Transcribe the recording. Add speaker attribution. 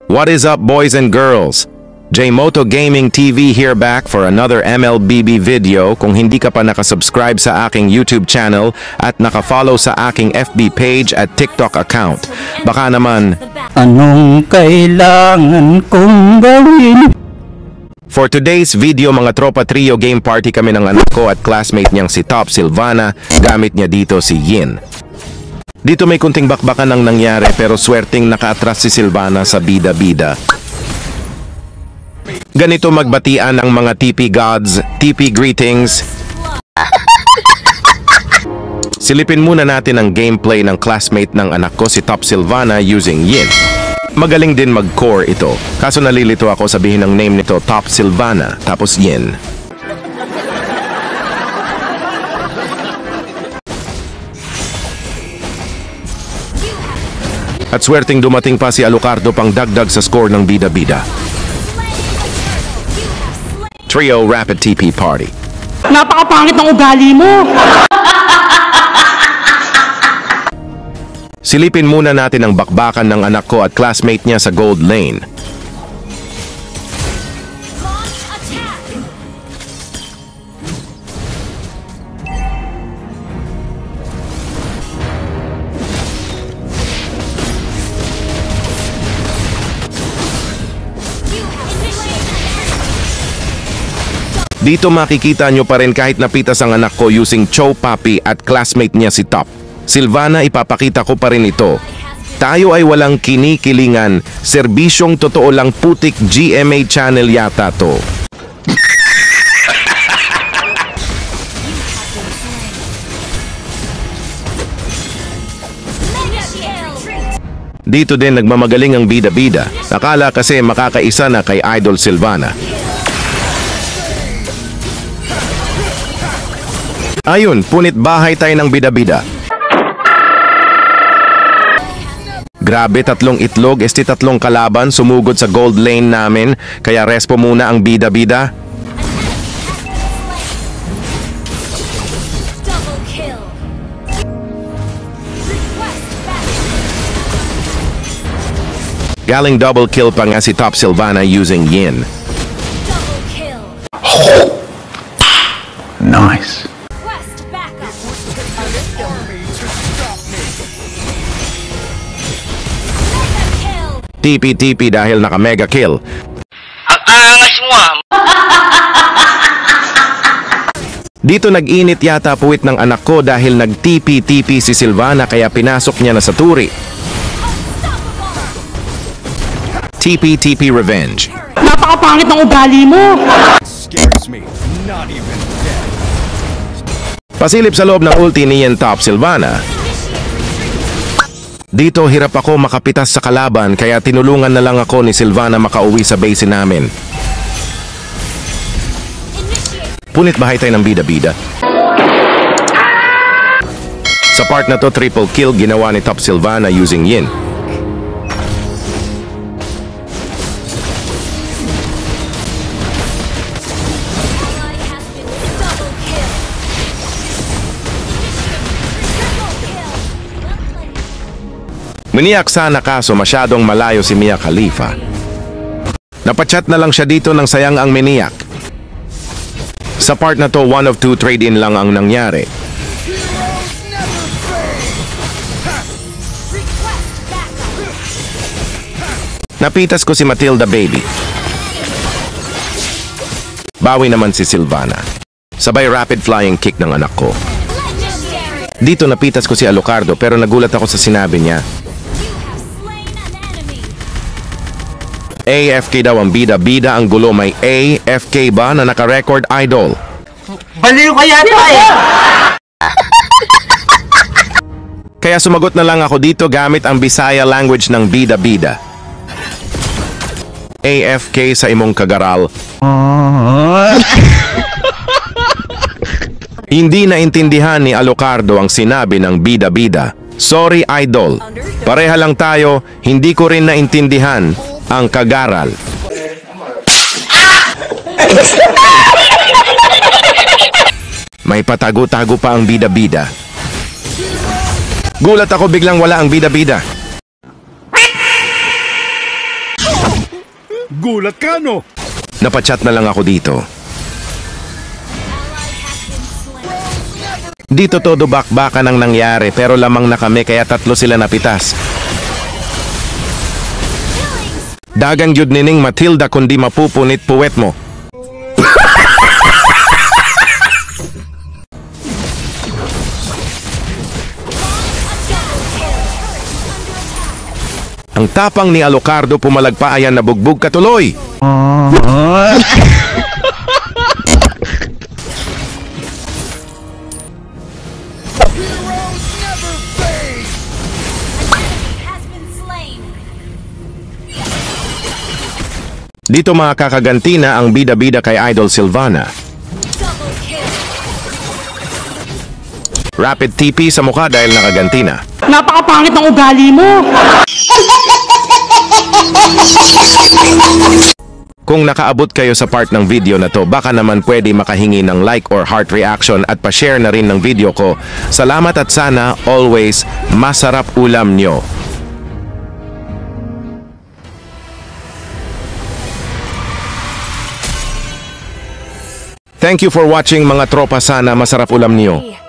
Speaker 1: What is up, boys and girls? Jmoto Gaming TV here back for another MLBB video. Kung hindi ka pa nakasubscribe sa aking YouTube channel at nakafollow sa aking FB page at TikTok account, baka naman,
Speaker 2: anong kailangan kong gawin?
Speaker 1: For today's video, mga tropa, trio game party kami ng anak ko at classmate niyang si Top Silvana, gamit niya dito si Yin. Dito may kunting bakbakan ang nangyari pero swerteng nakaatras si Silvana sa bida-bida. Ganito magbatian ang mga TP gods, TP greetings. Silipin muna natin ang gameplay ng classmate ng anak ko si Top Silvana using Yin. Magaling din mag-core ito, kaso nalilito ako sabihin ng name nito Top Silvana tapos Yin. At swerteng dumating pa si Alucardo pang dagdag sa score ng bida-bida. Trio Rapid TP Party.
Speaker 2: Napakapangit ng ugali mo!
Speaker 1: Silipin muna natin ang bakbakan ng anak ko at classmate niya sa gold lane. Dito makikita nyo pa rin kahit napitas ang anak ko using Cho Papi at classmate niya si Top Silvana, ipapakita ko pa rin ito. Tayo ay walang kinikilingan, serbisyong totoo lang, putik GMA channel yata to. Dito din nagmamagaling ang bida-bida. Nakala kasi makakaisa na kay Idol Silvana. Ayun, punit bahay tayo ng bida-bida. Grabe, tatlong itlog, tatlong kalaban sumugod sa gold lane namin, kaya respo muna ang bida-bida. Galing double kill pa nga si Top Silvana using Yin.
Speaker 2: Nice.
Speaker 1: TP dahil naka mega kill.
Speaker 3: Ang angas mo ah!
Speaker 1: Dito nag-init yata puwit ng anak ko dahil nag-TP si Silvana kaya pinasok niya na sa turi. TP revenge.
Speaker 2: Napakapangit ng ugali mo!
Speaker 1: Pasilip sa loob ng ulti ni Yin Top Silvana. Dito hirap ako makapitas sa kalaban kaya tinulungan na lang ako ni Silvana makauwi sa base namin. Punit bahay tayo ng bida-bida. Sa part na to, triple kill ginawa ni Top Silvana using Yin. Miniyak sana kaso masyadong malayo si Mia Khalifa. Napachat na lang siya dito ng sayang ang miniyak. Sa part na to, 1 of 2 trade-in lang ang nangyari. Napitas ko si Matilda baby. Bawi naman si Silvana. Sabay rapid flying kick ng anak ko. Dito napitas ko si Alucardo pero nagulat ako sa sinabi niya. AFK daw ang bida-bida, ang gulo, may AFK ba na naka-record, idol?
Speaker 2: Baliw ka yata eh!
Speaker 1: Kaya sumagot na lang ako dito gamit ang Bisaya language ng bida-bida. AFK sa imong kagaral. Hindi naintindihan ni Alucardo ang sinabi ng bida-bida. Sorry, idol. Pareha lang tayo, hindi ko rin naintindihan ang kagaral. May patago-tago pa ang bida-bida. Gulat ako biglang wala ang bida-bida.
Speaker 4: Gulat ka, no?
Speaker 1: Napachat na lang ako dito. Dito todo bakbakan ang nangyari pero lamang na kami kaya 3 sila napitas. Dagang yun nining Matilda kundi mapupunit puwet mo. Ang tapang ni Alucardo pumalagpa ayan na bugbog katuloy. Dito makakaganti na ang bida-bida kay Idol Sylvana. Rapid TP sa mukha dahil nakaganti na.
Speaker 2: Napakapangit ng ugali mo.
Speaker 1: Kung nakaabot kayo sa part ng video na to, baka naman pwede makahingi ng like or heart reaction at pa-share na rin ng video ko. Salamat at sana always masarap ulam nyo. Thank you for watching mga tropa, sana masarap ulam niyo.